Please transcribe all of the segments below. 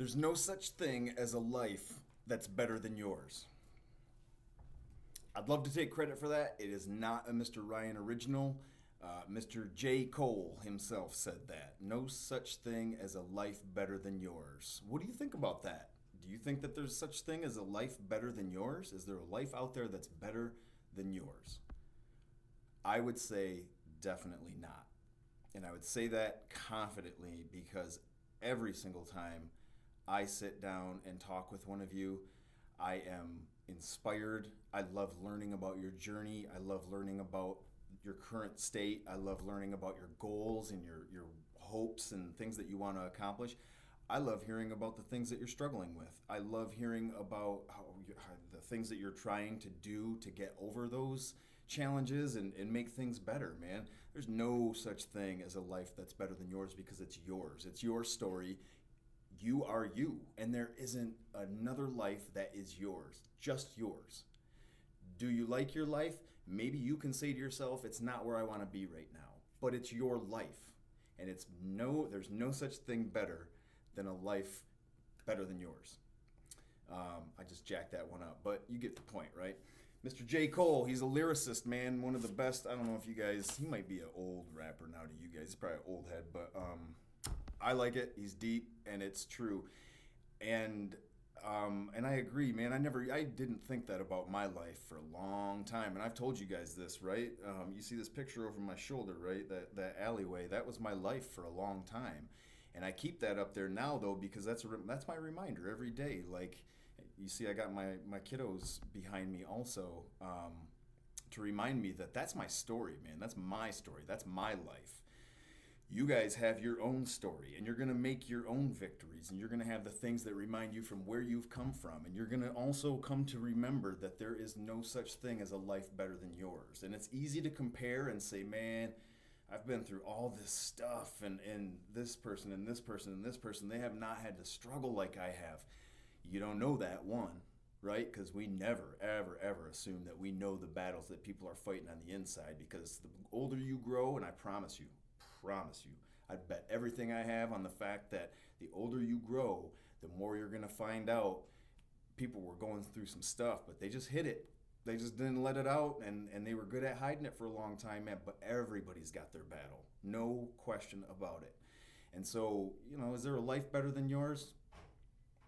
There's no such thing as a life that's better than yours. I'd love to take credit for that. It is not a Mr. Ryan original. Mr. J. Cole himself said that. No such thing as a life better than yours. What do you think about that? Do you think that there's such thing as a life better than yours? Is there a life out there that's better than yours? I would say definitely not. And I would say that confidently because every single time I sit down and talk with one of you, I am inspired. I love learning about your journey. I love learning about your current state. I love learning about your goals and your hopes and things that you want to accomplish. I love hearing about the things that you're struggling with. I love hearing about how the things that you're trying to do to get over those challenges and make things better, man. There's no such thing as a life that's better than yours because it's yours. It's your story. You are you, and there isn't another life that is yours, just yours. Do you like your life? Maybe you can say to yourself, it's not where I want to be right now, but it's your life. And there's no such thing better than a life better than yours. I just jacked that one up, but you get the point, right? Mr. J. Cole, he's a lyricist, man, one of the best. I don't know if you guys, he might be an old rapper now to you guys. He's probably an old head, but I like it. He's deep, and it's true. And I agree, man. I didn't think that about my life for a long time, and I've told you guys this, right? You see this picture over my shoulder, right? That alleyway. That was my life for a long time, and I keep that up there now, though, because that's my reminder every day. Like, you see, I got my kiddos behind me also to remind me that that's my story, man. That's my story. That's my life. You guys have your own story, and you're going to make your own victories, and you're going to have the things that remind you from where you've come from, and you're going to also come to remember that there is no such thing as a life better than yours. And it's easy to compare and say, man, I've been through all this stuff, and this person and this person and this person, they have not had to struggle like I have. You don't know that, one, right? Because we never, ever, ever assume that we know the battles that people are fighting on the inside, because the older you grow, and I promise you, I'd bet everything I have on the fact that the older you grow, the more you're going to find out people were going through some stuff, but they just hid it. They just didn't let it out, and they were good at hiding it for a long time, man. But everybody's got their battle. No question about it. And so, is there a life better than yours?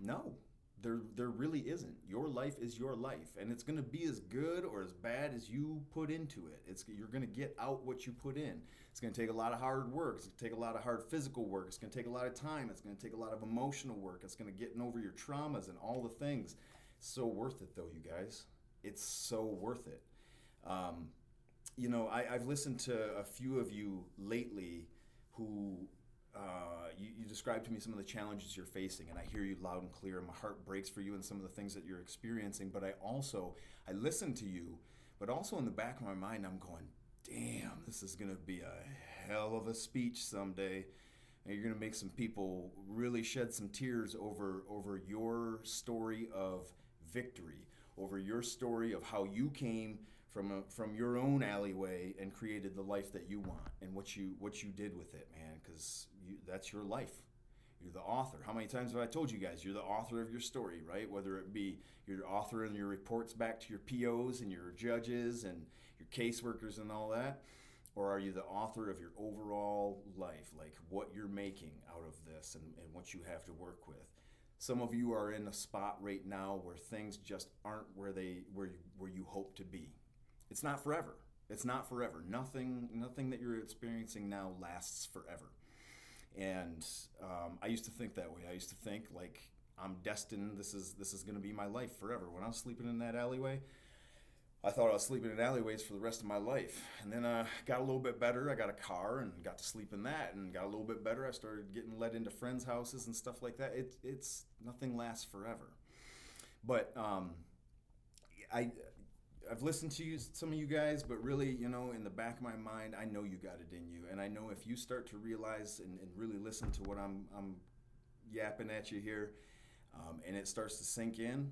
No. There really isn't. Your life is your life, and it's going to be as good or as bad as you put into it. You're going to get out what you put in. It's going to take a lot of hard work. It's going to take a lot of hard physical work. It's going to take a lot of time. It's going to take a lot of emotional work. It's going to get over your traumas and all the things. It's so worth it, though, you guys. It's so worth it. I've listened to a few of you lately who you described to me some of the challenges you're facing, and I hear you loud and clear, and my heart breaks for you and some of the things that you're experiencing. But I listen to you, but also in the back of my mind, I'm going, damn, this is going to be a hell of a speech someday. And you're going to make some people really shed some tears over your story of victory, over your story of how you came from your own alleyway and created the life that you want, and what you did with it, man, because that's your life. You're the author. How many times have I told you guys you're the author of your story, right? Whether it be you're the author in your reports back to your POs and your judges and your caseworkers and all that, or are you the author of your overall life, like what you're making out of this and what you have to work with? Some of you are in a spot right now where things just aren't where you hope to be. It's not forever. It's not forever. Nothing that you're experiencing now lasts forever. And I used to think that way. I used to think like I'm destined. This is going to be my life forever. When I was sleeping in that alleyway, I thought I was sleeping in alleyways for the rest of my life. And then I got a little bit better. I got a car and got to sleep in that, and got a little bit better. I started getting let into friends' houses and stuff like that. It's nothing lasts forever. But I've listened to some of you guys, but really, in the back of my mind, I know you got it in you. And I know if you start to realize and really listen to what I'm yapping at you here, and it starts to sink in,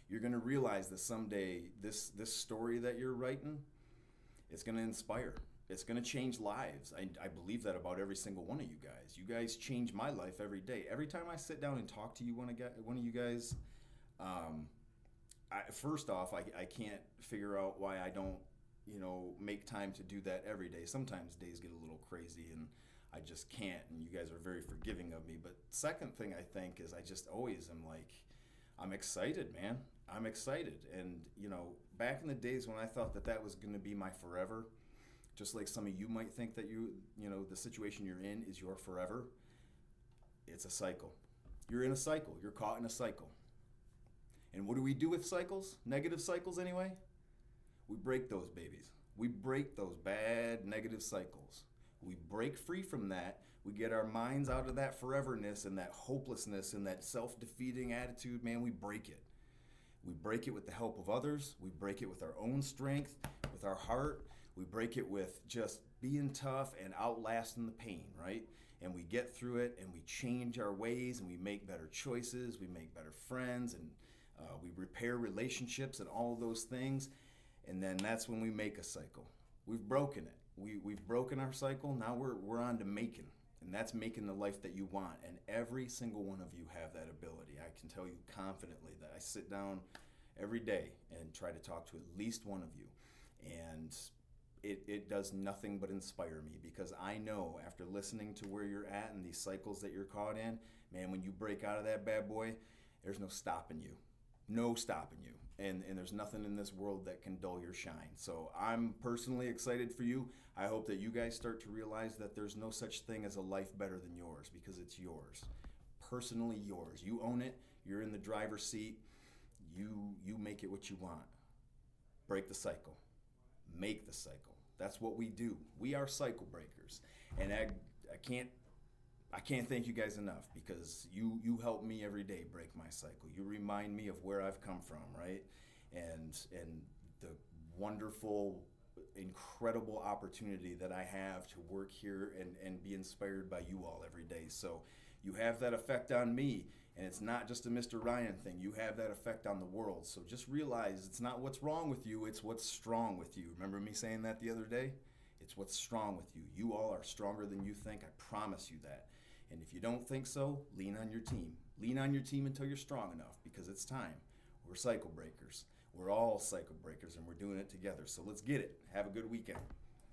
you're going to realize that someday this story that you're writing, it's going to inspire. it's going to change lives. I believe that about every single one of you guys. You guys change my life every day. Every time I sit down and talk to you, one of you guys, first off, I can't figure out why I don't, make time to do that every day. Sometimes days get a little crazy and I just can't, and you guys are very forgiving of me. But second thing I think is I just always am like, I'm excited, man. I'm excited. And, back in the days when I thought that was going to be my forever, just like some of you might think that the situation you're in is your forever, it's a cycle. You're in a cycle. You're caught in a cycle. And what do we do with cycles? Negative cycles anyway? We break those babies. We break those bad negative cycles. We break free from that. We get our minds out of that foreverness and that hopelessness and that self-defeating attitude, man, we break it. We break it with the help of others. We break it with our own strength, with our heart. We break it with just being tough and outlasting the pain, right? And we get through it and we change our ways and we make better choices. We make better friends and we repair relationships and all of those things. And then that's when we make a cycle. We've broken it. We've broken our cycle. Now we're on to making. And that's making the life that you want. And every single one of you have that ability. I can tell you confidently that I sit down every day and try to talk to at least one of you. And it does nothing but inspire me, because I know after listening to where you're at and these cycles that you're caught in, man, when you break out of that bad boy, there's no stopping you. No stopping you. And there's nothing in this world that can dull your shine. So I'm personally excited for you. I hope that you guys start to realize that there's no such thing as a life better than yours, because it's yours. Personally yours. You own it. You're in the driver's seat. You make it what you want. Break the cycle. Make the cycle. That's what we do. We are cycle breakers. And I can't thank you guys enough, because you help me every day break my cycle. You remind me of where I've come from, right? And the wonderful, incredible opportunity that I have to work here and be inspired by you all every day. So you have that effect on me, and it's not just a Mr. Ryan thing. You have that effect on the world. So just realize it's not what's wrong with you, it's what's strong with you. Remember me saying that the other day? It's what's strong with you. You all are stronger than you think. I promise you that. And if you don't think so, lean on your team. Lean on your team until you're strong enough, because it's time. We're cycle breakers. We're all cycle breakers, and we're doing it together. So let's get it. Have a good weekend.